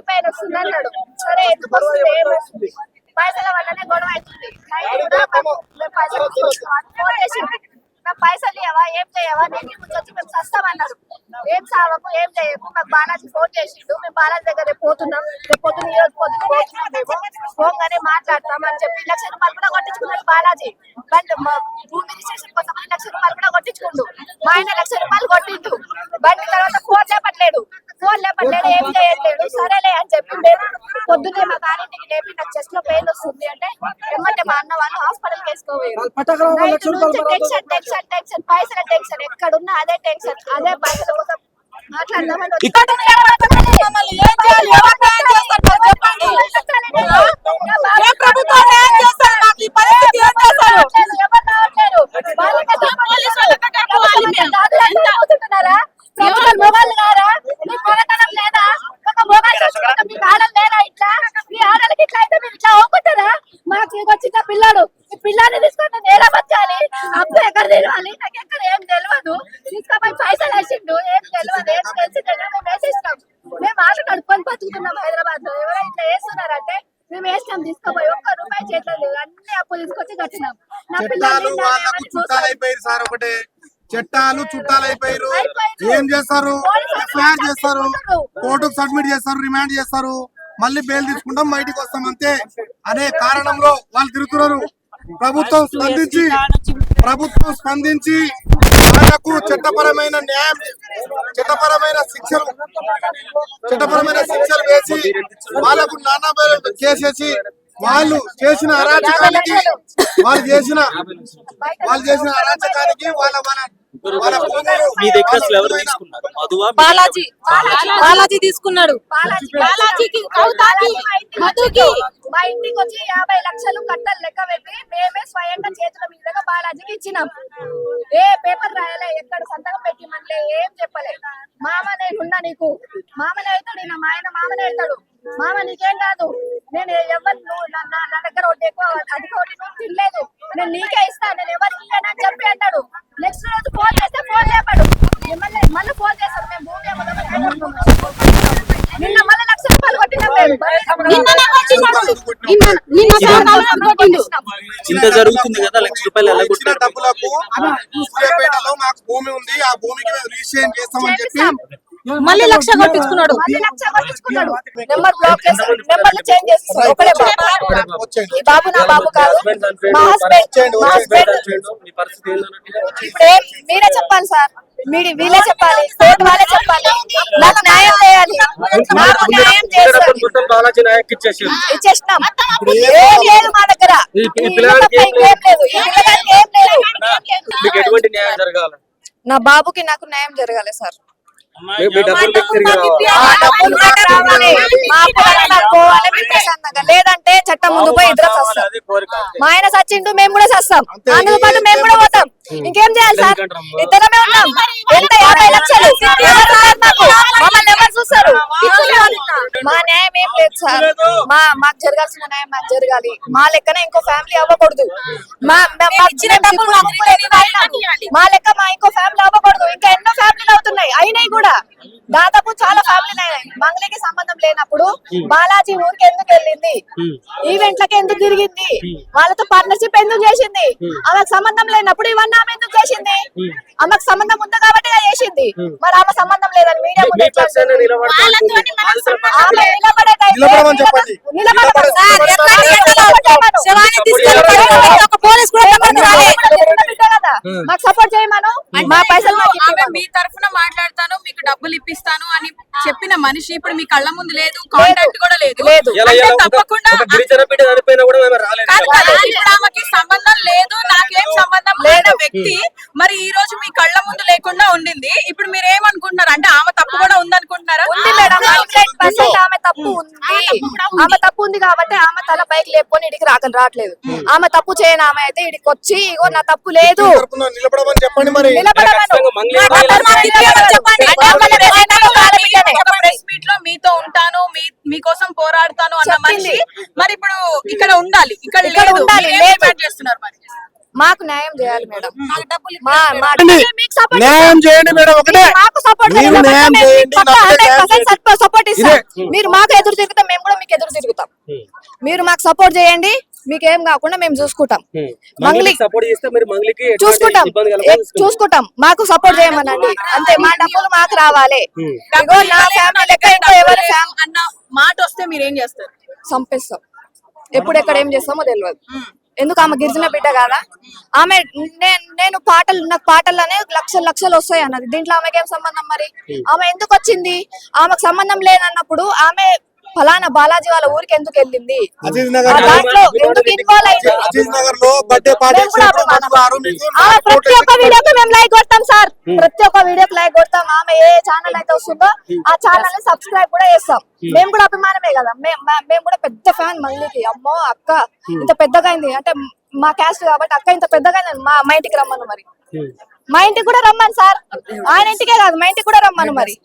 Pain వస్తుంది అన్నాడు. సరే ఎందుకు వస్తుంది, ఏం వస్తుంది, పైసల వల్లనే గొడవ అవుతుంది. పైసలు ఫోన్ చేసింది, మేము పైసలు ఇవ్వవా, ఏం చేయవా, నీకు వచ్చి మేము సస్తామన్నారు. ఏం సావకు, ఏం చేయకు. మాకు బాలాజీ ఫోన్ చేసిండు, మేము బాలాజీ దగ్గర రేపు పోతున్నాం, రేపు పొద్దున్న ఈ రోజు పొద్దున్న పోతున్నాం, మేము ఫోన్గానే మాట్లాడతాం అని చెప్పి ₹1,00,000 కూడా కొట్టించుకున్నాడు బాలాజీ. బండి భూమి రిజిస్ట్రేషన్ కోసం ₹1,00,000 కూడా కొట్టించుకుండు. మా ఆయన ₹1,00,000 కొట్టిండు. బండి తర్వాత ఫోన్ లేపట్లేడు, ఏం చేయట్లేడు. సరేలే అని చెప్పి మేము పొద్దున్నే మా కారింటికి లేపి నాకు చెస్ట్ లో పెయిన్ వస్తుంది అంటే ఎమ్మటే మా అన్న వాళ్ళు హాస్పిటల్ వేసుకోవేరు. టెన్షన్ పైసల టెన్షన్, ఎక్కడున్నా అదే టెన్షన్, అదే పైసల కోసం మాట్లాడదామని మొగాళ్ళు గారా, మీకు మొగతనం లేదా, ఒక మొగాలు చూసుకుంటే మీకు ఆడలు లేదా, ఇట్లా మీ ఆడలకి ఇట్లా అయితే మీరు ఇట్లా ఒప్పుతారా? మాకు వచ్చిన పిల్లాడు, ఈ పిల్లాన్ని తీసుకుంటే నేల బతకాలి, అప్పు ఎక్కడ తెలియాలి, నాకు ఎక్కడ ఏం తెలియదు, తీసుకపోయి పైసలు వేసిండు, ఏం తెలియదు, ఏం తెలిసిందే మేము వేసేసినాం. మేము ఆట నడుపుకొని బతుకుతున్నాం హైదరాబాద్ లో. ఎవరైనా ఇట్లా వేస్తున్నారంటే మేము వేసినాం, తీసుకుపోయి ₹1 చేతిలో లేదు, అన్ని అప్పులు తీసుకొచ్చి కట్టినాం. నా పిల్లలు చట్టాలు చుట్టాలైపోయారు. ఏం చేస్తారు? ఎఫ్ఐఆర్ చేస్తారు, కోర్టుకు సబ్మిట్ చేస్తారు, రిమాండ్ చేస్తారు, మళ్ళీ బెయిల్ తీసుకుంటాం, బయటికి వస్తాం అంతే అనే కారణంలో వాళ్ళు తిరుగుతున్నారు. ప్రభుత్వం స్పందించి వాళ్లకు చట్టపరమైన న్యాయం, చట్టపరమైన శిక్షలు వేసి వాళ్ళకు నానా కేసేసి వాళ్ళు చేసిన అరాచకానికి వాళ్ళ బాలాజీ తీసుకున్నాడు. బాలాజీకి మధుకి మా ఇంటికి వచ్చి 50 లక్షలు కట్టలు లెక్క పెట్టి మేమే స్వయంగా చేతుల మీదుగా బాలాజీకి ఇచ్చినాం. ఏ పేపర్ రాయలే, ఎక్కడ సంతకం పెట్టి మనలే, ఏం చెప్పలే. మామ నేనున్నా నీకు, మామనే అవుతాడు, మా ఆయన మామనే అవుతాడు. మామ నీకేం కాదు, నేను ఎవరు నా దగ్గర ఒకటి ఎక్కువ అది ఒకటి నువ్వు తినలేదు, నేను నీకే ఇస్తా, నేను ఎవరికి ఇయ్యనని చెప్పి అన్నాడు. నెక్స్ట్ రోజు ఫోన్ చేస్తే ఫోన్ లేపాడు, మళ్ళీ ఫోన్ చేస్తాడు. మేము భూమి నిన్న మళ్ళీ ₹1,00,000 కొట్టినాం. ఇంత జరుగుతుంది కదా, ₹1,00,000 డబ్బులకు సూర్యాపేటలో మాకు భూమి ఉంది, ఆ భూమికి మేము రిజిస్ట్రేషన్ చేస్తామని చెప్పి మళ్ళీ ₹1,00,000 కొట్టించుకున్నాడు. నెంబర్ బ్లాక్ చేస్తాడు, నెంబర్లు చేంజ్ చేస్తాడు. ఒకడే బాబు, ఈ బాబు నా బాబు కాదు, మా హస్బెండ్. ఇప్పుడే మీరే చెప్పాలి సార్, వీళ్ళే చెప్పాలి, కోర్టు వాళ్ళే చెప్పాలి. నాకు న్యాయం చేయాలి, నాకు న్యాయం చేస్తాం. ఇచ్చేసినాం, ఏం లేదు మా దగ్గర, ఇంకేం లేదు, ఈ పిల్లగానికి ఏం లేదు. నా బాబుకి నాకు న్యాయం జరగాలి సార్. లేదంటే చట్టం ముందు పోయి ఇద్దరం వస్తాం. మా ఆయన సచ్చిండు, మేము కూడా వస్తాం, అందులో పాటు మేము కూడా పోతాం. ఇంకేం చేయాలి సార్, ఇద్దరమే ఉన్నాం. ఎంత 50 లక్షలు మమ్మల్ని ఎవరు చూస్తారు? మా న్యాయం ఏం లేదు సార్, మాకు జరగాల్సిన న్యాయం మాకు జరగాలి. మా లెక్కన ఇంకో ఫ్యామిలీ అవ్వకూడదు, మా లెక్క మా ఇంకో ఫ్యామిలీ అవ్వకూడదు. ఇంకా ఎన్నో ఫ్యామిలీలు అవుతున్నాయి, అయినాయి కూడా, దాదాపు చాలా ఫ్యామిలీలు అయినాయి. మంగళకి సంబంధం లేనప్పుడు బాలాజీ ఊరికి ఎందుకు వెళ్ళింది, ఈవెంట్లకి ఎందుకు తిరిగింది, వాళ్ళతో పార్ట్నర్షిప్ ఎందుకు చేసింది? ఆమెకు సంబంధం లేనప్పుడు ఇవన్నీ ఆమె ఎందుకు చేసింది? ఆమెకు సంబంధం ఉంది కాబట్టి చేసింది. మరి ఆమె సంబంధం లేదని మీడియా ముందు మాకు సపోర్ట్ చేయమను, మా పైసలు మీ తరఫున మాట్లాడతాను, మీకు డబ్బులు ఇప్పిస్తాను అని చెప్పిన మనిషి ఇప్పుడు మీ కళ్ళ ముందు లేదు, కాంటాక్ట్ కూడా లేదు. తప్పకుండా ఆమెకి సంబంధం లేదు, నాకేం సంబంధం లేని వ్యక్తి మరి ఈ రోజు మీ కళ్ళ ముందు లేకుండా ఉండింది. ఇప్పుడు మీరు ఏమనుకుంటున్నారు అంటే ఆమె తప్పు కూడా ఉందనుకుంటున్నారా? ఉంది మేడం, 100% ఆమె తప్పు ఉంది. ఆమె తప్పు ఉంది కాబట్టి ఆమె తల పైకి లేపుకొని ఇడికి రావట్లేదు. ఆమె తప్పు చేయని ఆమె అయితే ఇడికి వచ్చి ఇగో నా తప్పు లేదు నిలబడమని చెప్పండి. మరి ప్రెస్ మీట్ లో మీతో ఉంటాను, మీకోసం పోరాడతాను అన్న మనిషి మరి ఇప్పుడు ఇక్కడ ఉండాలి, ఇక్కడ ఉండాలి చేస్తున్నారు. మరి మాకు న్యాయం చేయాలి మేడం. మీకు support న్యాయం చేయండి మేడం. ఒకటే మాకు సపోర్ట్ మీరు న్యాయం చేయండి, నాకైతే న్యాయం చేయండి. సపోర్ట్ ఇస్తాం. మీరు మాకు ఎదురు తిరుగుతాం, మేము కూడా మీకు ఎదురు తిరుగుతాం. మీరు మాకు సపోర్ట్ చేయండి, మీకేం కాకుండా మేము చూసుకుంటాం. మంగ్లీ సపోర్ట్ చేస్తే మీరు మంగ్లీకి చూసుకుంటాం, చూసుకుంటాం. మాకు సపోర్ట్ చేయమనండి అంతే. మా డబ్బులు మాకు రావాలి. ఇగో నా ఫ్యామిలీ లెక్క ఇంకో ఎవరి ఫ్యామిలీ అన్న మాట వస్తే మీరు ఏం చేస్తారు? చంపేస్తాం. ఎప్పుడు ఎక్కడ ఏం చేస్తామో తెలియదు. ఎందుకు ఆమె గిరిజన బిడ్డ కదా ఆమె. నేను నాకు పాటల్లోనే లక్షలు వస్తాయి అన్నది. దీంట్లో ఆమెకి ఏం సంబంధం? మరి ఆమె ఎందుకు వచ్చింది? ఆమెకు సంబంధం లేనన్నప్పుడు ఆమె ఫలానా బాలాజీ వాళ్ళ ఊరికి ఎందుకు వెళ్ళింది? అజీజ్ ఆ నగర్ దాంట్లో ఎందుకు ఇన్వాల్వ్ అయింది? అజీజ్ నగర్ లో బర్త్డే పార్టీ మేము కూడా ప్రతి ఒక్క వీడియోకి మేము లైక్ కొడతాం సార్. ప్రతి ఒక్క వీడియోకి లైక్ కొడతాం. ఆమె ఏ ఛానల్ అయితే వస్తుందో ఆ ఛానల్ ని సబ్స్క్రైబ్ కూడా చేస్తాం. మేము కూడా అభిమానమే కదా. మేము కూడా పెద్ద ఫ్యాన్ మంగ్లీకి. అమ్మో అక్క ఇంత పెద్దగా అయింది అంటే మా క్యాస్ట్ కాబట్టి అక్క ఇంత పెద్దగా అయింది. మా ఇంటికి రమ్మను మరి. మా ఇంటికి కూడా రమ్మను సార్. ఆయన ఇంటికే కాదు మా ఇంటికి కూడా రమ్మను మరి.